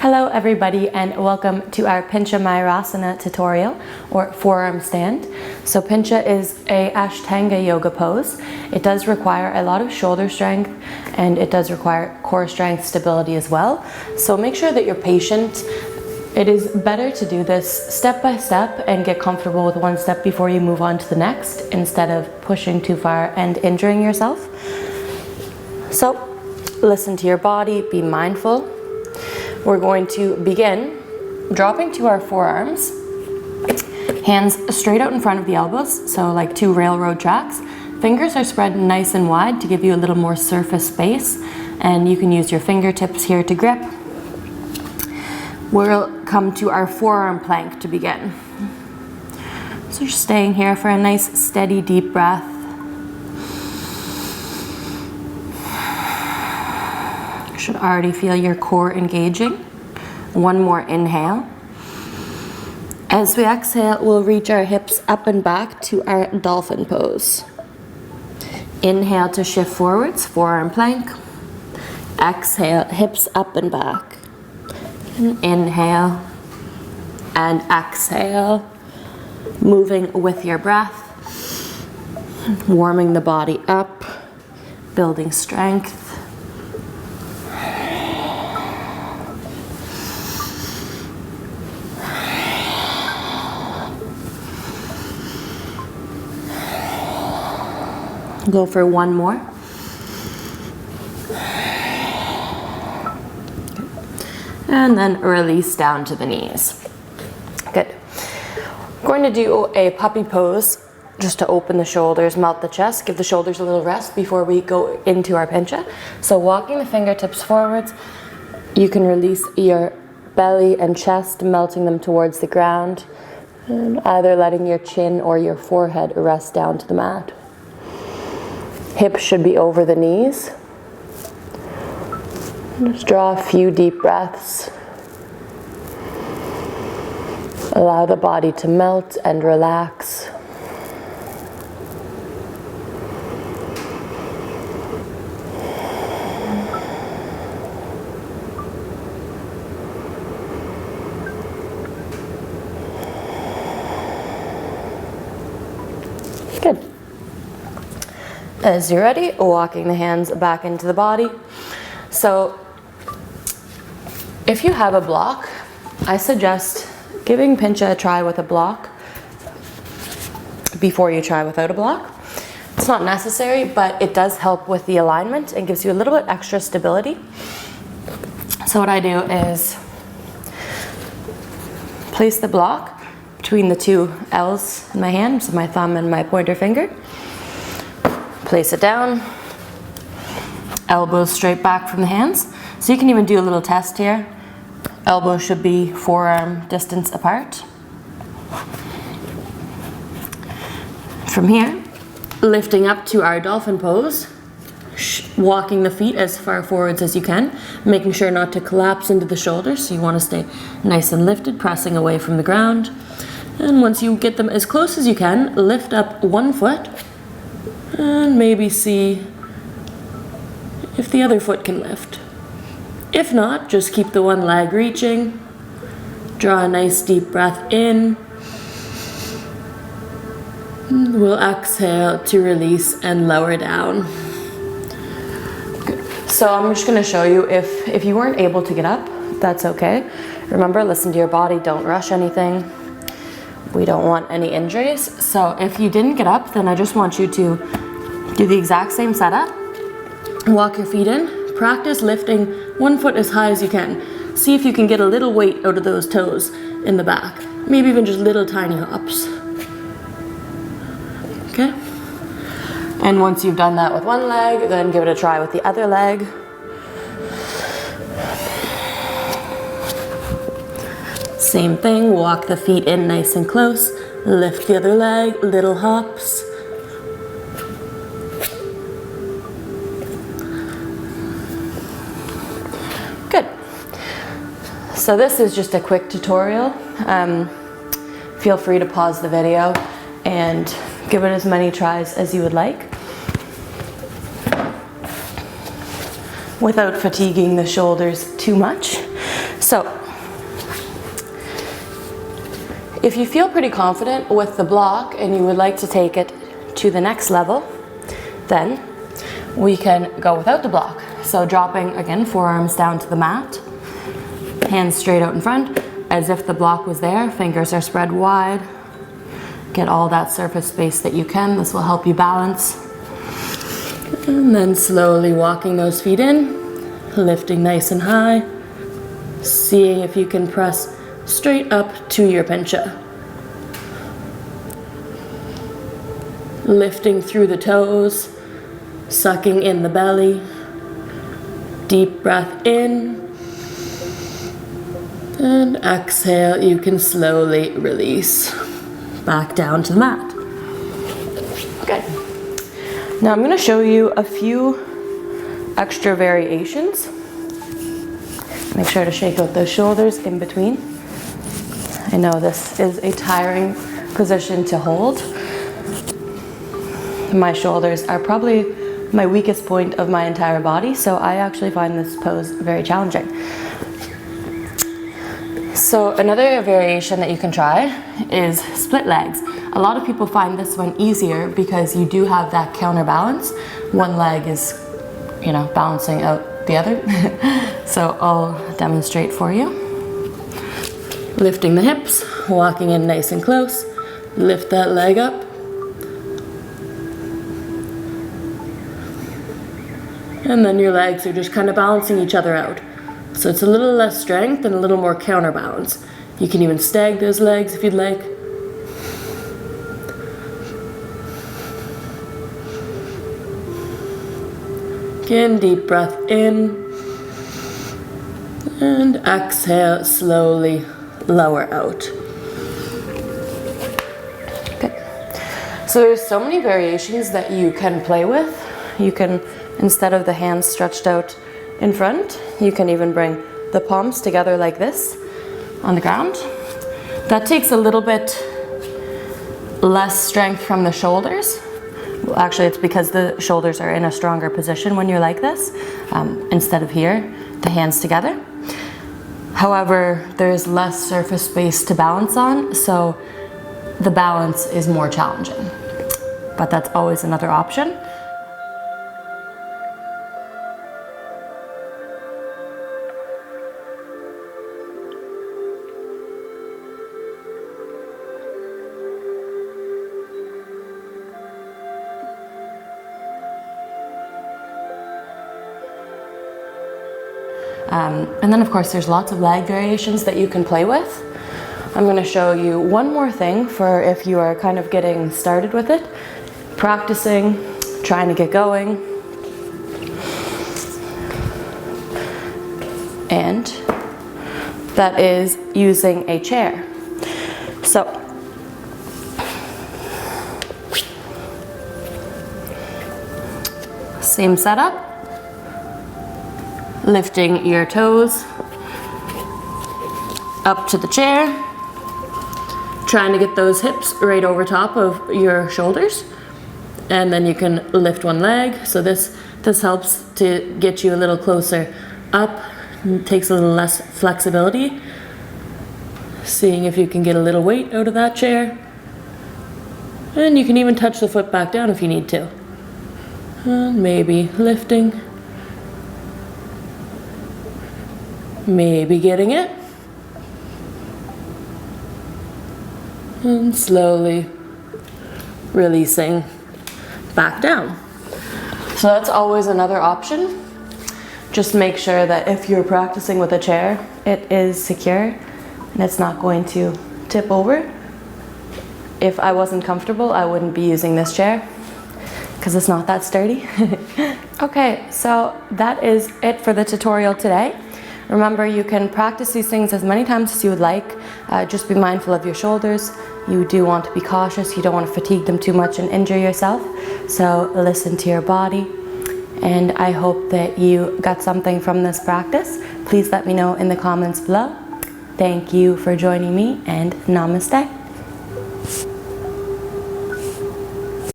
Hello everybody and welcome to our Pincha Mayurasana tutorial or forearm stand. So Pincha is a Ashtanga yoga pose. It does require a lot of shoulder strength and it does require core strength stability as well. So make sure that you're patient. It is better to do this step by step and get comfortable with one step before you move on to the next instead of pushing too far and injuring yourself. So listen to your body, be mindful. We're going to begin dropping to our forearms, hands straight out in front of the elbows, so like two railroad tracks. Fingers are spread nice and wide to give you a little more surface space, and you can use your fingertips here to grip. We'll come to our forearm plank to begin. So just staying here for a nice steady deep breath. Should already feel your core engaging. One more inhale. As we exhale, we'll reach our hips up and back to our Dolphin Pose. Inhale to shift forwards, forearm plank. Exhale, hips up and back. And inhale and exhale, moving with your breath, warming the body up, building strength. Go for one more. And then release down to the knees. Good. We're going to do a puppy pose just to open the shoulders, melt the chest, give the shoulders a little rest before we go into our pincha. So walking the fingertips forwards, you can release your belly and chest, melting them towards the ground, and either letting your chin or your forehead rest down to the mat. Hips should be over the knees. Just draw a few deep breaths. Allow the body to melt and relax. Good. As you're ready, walking the hands back into the body. So if you have a block, I suggest giving Pincha a try with a block before you try without a block. It's not necessary, but it does help with the alignment and gives you a little bit extra stability. So what I do is place the block between the two L's in my hand, so my thumb and my pointer finger. Place it down, elbows straight back from the hands. So you can even do a little test here. Elbows should be forearm distance apart. From here, lifting up to our Dolphin Pose, walking the feet as far forwards as you can, making sure not to collapse into the shoulders. So you want to stay nice and lifted, pressing away from the ground. And once you get them as close as you can, lift up one foot and maybe see if the other foot can lift. If not, just keep the one leg reaching. Draw a nice deep breath in. We'll exhale to release and lower down. Good. So I'm just going to show you if you weren't able to get up, that's okay. Remember, listen to your body, don't rush anything. We don't want any injuries. So if you didn't get up, then I just want you to do the exact same setup. Walk your feet in. Practice lifting one foot as high as you can. See if you can get a little weight out of those toes in the back. Maybe even just little tiny hops. Okay? And once you've done that with one leg, then give it a try with the other leg. Same thing, walk the feet in nice and close. Lift the other leg, little hops. Good. So this is just a quick tutorial. Feel free to pause the video and give it as many tries as you would like without fatiguing the shoulders too much. So, if you feel pretty confident with the block and you would like to take it to the next level, then we can go without the block. So dropping, again, forearms down to the mat, hands straight out in front, as if the block was there, fingers are spread wide. Get all that surface space that you can. This will help you balance. And then slowly walking those feet in, lifting nice and high, seeing if you can press straight up to your pincha. Lifting through the toes, sucking in the belly. Deep breath in. And exhale, you can slowly release back down to the mat. Okay. Now I'm going to show you a few extra variations. Make sure to shake out those shoulders in between. I know this is a tiring position to hold. My shoulders are probably my weakest point of my entire body, so I actually find this pose very challenging. So another variation that you can try is split legs. A lot of people find this one easier because you do have that counterbalance. One leg is, balancing out the other. So I'll demonstrate for you. Lifting the hips, walking in nice and close. Lift that leg up. And then your legs are just kind of balancing each other out. So it's a little less strength and a little more counterbalance. You can even stag those legs if you'd like. Again, deep breath in. And exhale, slowly lower out. Okay. So there's so many variations that you can play with. You can, instead of the hands stretched out in front, you can even bring the palms together like this on the ground. That takes a little bit less strength from the shoulders. Well, actually, it's because the shoulders are in a stronger position when you're like this, instead of here, the hands together. However, there's less surface space to balance on, so the balance is more challenging. But that's always another option. And then of course there's lots of leg variations that you can play with. I'm going to show you one more thing for if you are kind of getting started with it, practicing, trying to get going. And that is using a chair. So same setup. Lifting your toes up to the chair, trying to get those hips right over top of your shoulders, and then you can lift one leg. So this helps to get you a little closer up, and takes a little less flexibility. Seeing if you can get a little weight out of that chair, and you can even touch the foot back down if you need to, and maybe lifting. Maybe getting it. And slowly releasing back down. So that's always another option. Just make sure that if you're practicing with a chair, it is secure and it's not going to tip over. If I wasn't comfortable, I wouldn't be using this chair because it's not that sturdy. Okay, so that is it for the tutorial today. Remember, you can practice these things as many times as you would like. Just be mindful of your shoulders. You do want to be cautious. You don't want to fatigue them too much and injure yourself. So listen to your body. And I hope that you got something from this practice. Please let me know in the comments below. Thank you for joining me, and namaste.